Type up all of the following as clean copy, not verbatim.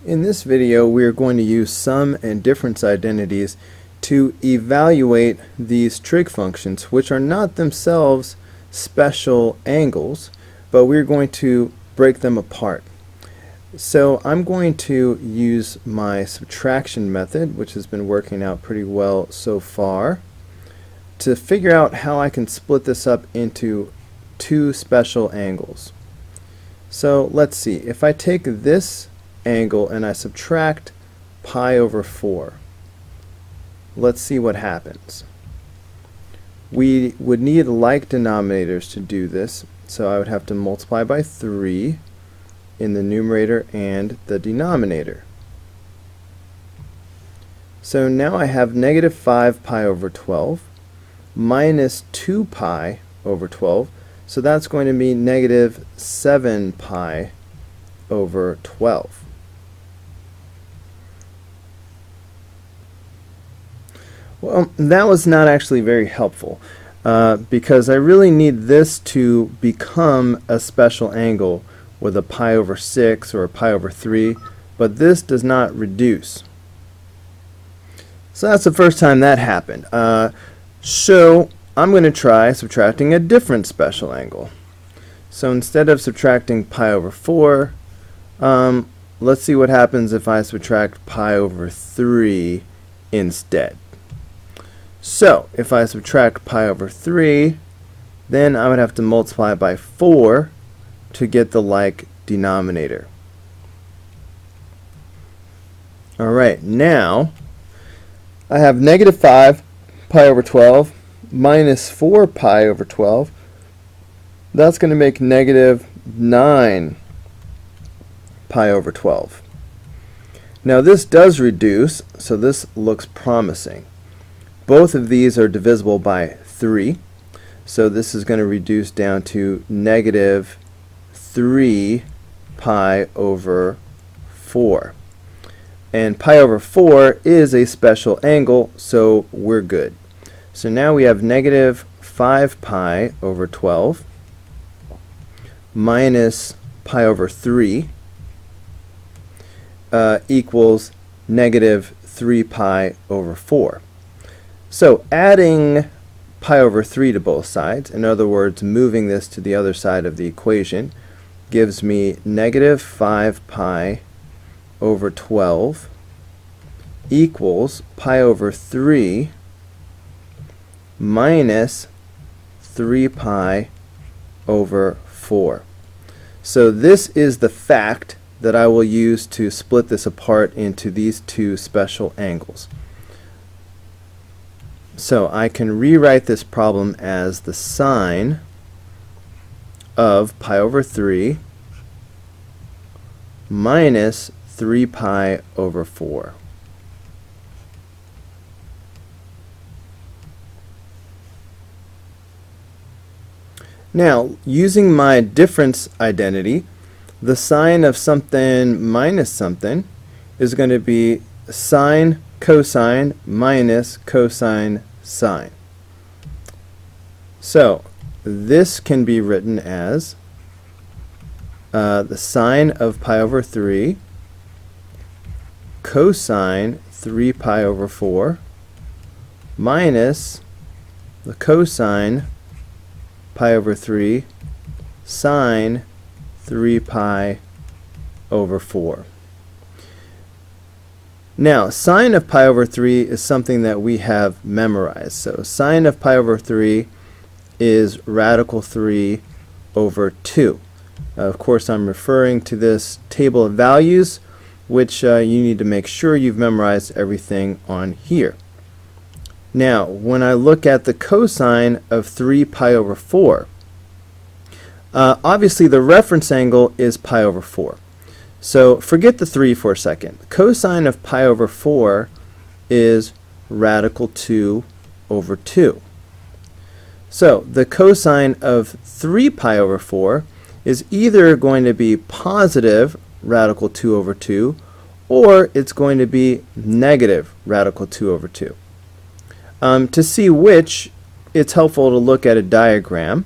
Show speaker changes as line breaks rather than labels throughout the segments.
In this video, we are going to use sum and difference identities to evaluate these trig functions, which are not themselves special angles, but we're going to break them apart. So I'm going to use my subtraction method, which has been working out pretty well so far, to figure out how I can split this up into two special angles. So let's see, if I take this angle and I subtract pi over 4, let's see what happens. We would need like denominators to do this, so I would have to multiply by 3 in the numerator and the denominator. So now I have negative 5 pi over 12 minus 2 pi over 12, so that's going to be negative 7 pi over 12. Well, that was not actually very helpful because I really need this to become a special angle with a pi over 6 or a pi over 3, but this does not reduce. So that's the first time that happened. So I'm going to try subtracting a different special angle. So instead of subtracting pi over 4, let's see what happens if I subtract pi over 3 instead. So if I subtract pi over 3, then I would have to multiply by 4 to get the like denominator. Alright, now I have negative 5 pi over 12 minus 4 pi over 12. That's going to make negative 9 pi over 12. Now this does reduce, so this looks promising. Both of these are divisible by 3, so this is going to reduce down to negative 3 pi over 4. And pi over 4 is a special angle, so we're good. So now we have negative 5 pi over 12 minus pi over 3 equals negative 3 pi over 4. So adding pi over 3 to both sides, in other words moving this to the other side of the equation, gives me negative 5 pi over 12 equals pi over 3 minus 3 pi over 4. So this is the fact that I will use to split this apart into these two special angles. So I can rewrite this problem as the sine of pi over 3 minus 3 pi over 4. Now, using my difference identity, the sine of something minus something is going to be sine cosine minus cosine sine. So this can be written as the sine of pi over 3 cosine 3 pi over 4 minus the cosine pi over 3 sine 3 pi over 4. Now, sine of pi over 3 is something that we have memorized. So sine of pi over 3 is radical 3 over 2. Of course, I'm referring to this table of values, which you need to make sure you've memorized everything on here. Now, when I look at the cosine of 3 pi over 4, obviously the reference angle is pi over 4. So forget the 3 for a second. Cosine of pi over 4 is radical 2 over 2. So the cosine of 3 pi over 4 is either going to be positive radical 2 over 2, or it's going to be negative radical 2 over 2. To see which, it's helpful to look at a diagram,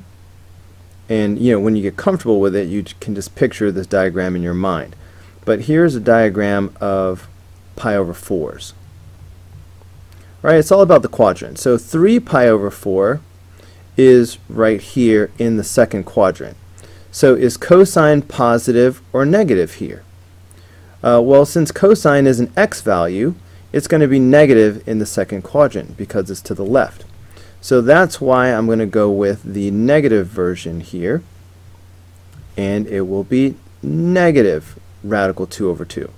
and when you get comfortable with it, you can just picture this diagram in your mind. but here's a diagram of pi over 4s. Right, it's all about the quadrant. So 3 pi over 4 is right here in the second quadrant. So is cosine positive or negative here? Well, since cosine is an x value, it's going to be negative in the second quadrant because it's to the left. So that's why I'm going to go with the negative version here, and it will be negative radical 2 over 2.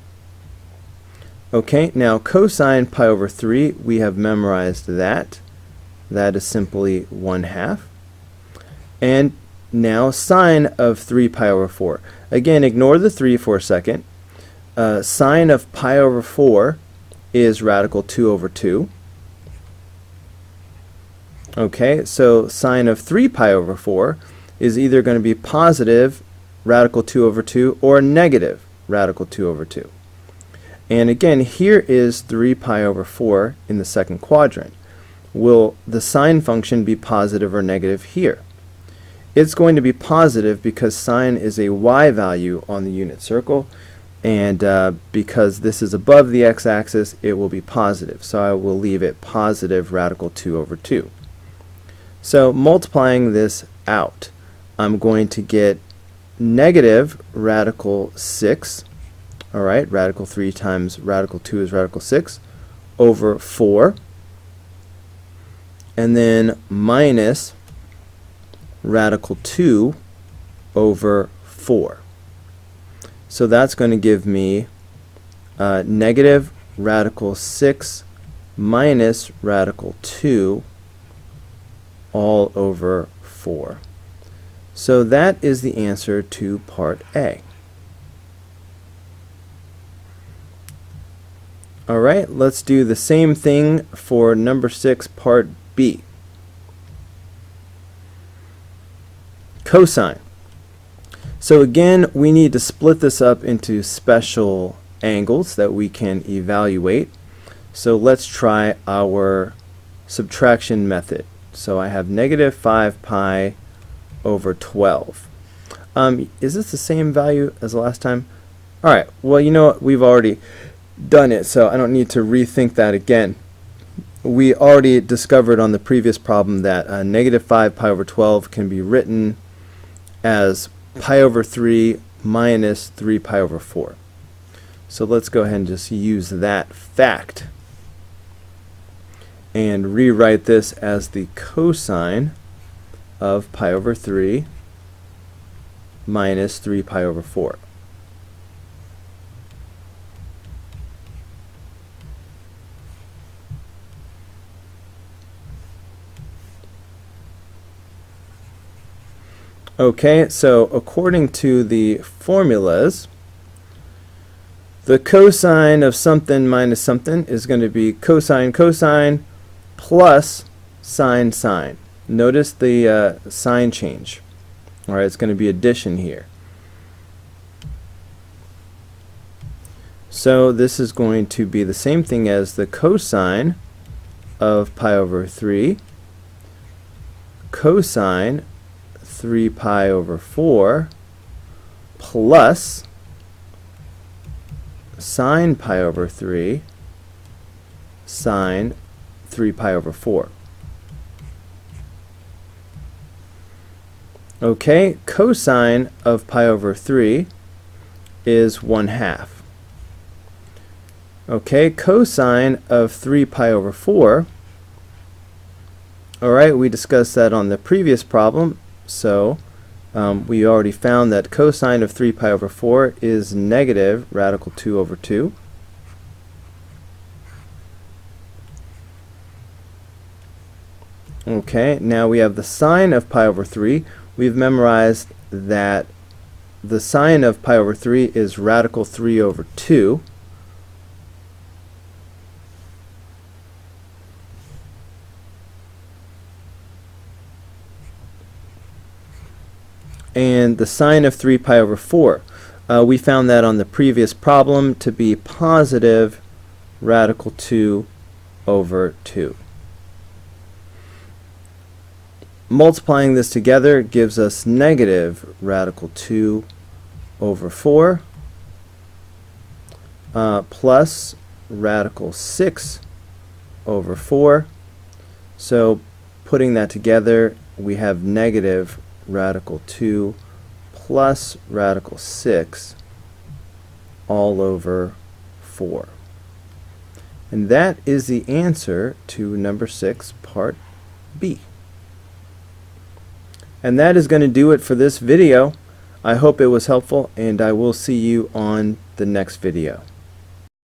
Okay, now cosine pi over 3, we have memorized that. That is simply 1/2. And now sine of 3 pi over 4. Again, ignore the 3 for a second. Sine of pi over 4 is radical 2 over 2. Okay, so sine of 3 pi over 4 is either going to be positive radical 2 over 2 or negative radical 2 over 2. And again, here is 3 pi over 4 in the second quadrant. Will the sine function be positive or negative here? It's going to be positive because sine is a y value on the unit circle, and because this is above the x-axis, it will be positive. So I will leave it positive radical 2 over 2. So multiplying this out, I'm going to get negative radical 6. All right, radical 3 times radical 2 is radical 6 over 4. And then minus radical 2 over 4. So that's going to give me negative radical 6 minus radical 2 all over 4. So that is the answer to part A. Alright, let's do the same thing for number 6, part B. Cosine. So again, we need to split this up into special angles that we can evaluate. So let's try our subtraction method. So I have negative 5 pi over 12. Is this the same value as the last time? Alright, well, you know what? We've already done it, so I don't need to rethink that again. We already discovered on the previous problem that negative 5 pi over 12 can be written as pi over 3 minus 3 pi over 4. So let's go ahead and just use that fact and rewrite this as the cosine of pi over 3 minus 3 pi over 4. Okay, so according to the formulas, the cosine of something minus something is going to be cosine cosine plus sine sine. Notice the sign change. All right, it's going to be addition here. So this is going to be the same thing as the cosine of pi over 3 cosine 3 pi over 4 plus sine pi over 3 sine 3 pi over 4. Okay, cosine of pi over 3 is 1/2. Okay, cosine of 3 pi over 4, alright, we discussed that on the previous problem. So we already found that cosine of 3 pi over 4 is negative radical 2 over 2. Okay, now we have the sine of pi over 3. We've memorized that the sine of pi over 3 is radical 3 over 2. And the sine of 3 pi over 4, we found that on the previous problem to be positive radical 2 over 2. Multiplying this together gives us negative radical 2 over 4. plus radical 6 over 4. So putting that together, we have negative radical 2 plus radical 6 all over 4. And that is the answer to number 6, part B. And that is going to do it for this video. I hope it was helpful, and I will see you on the next video.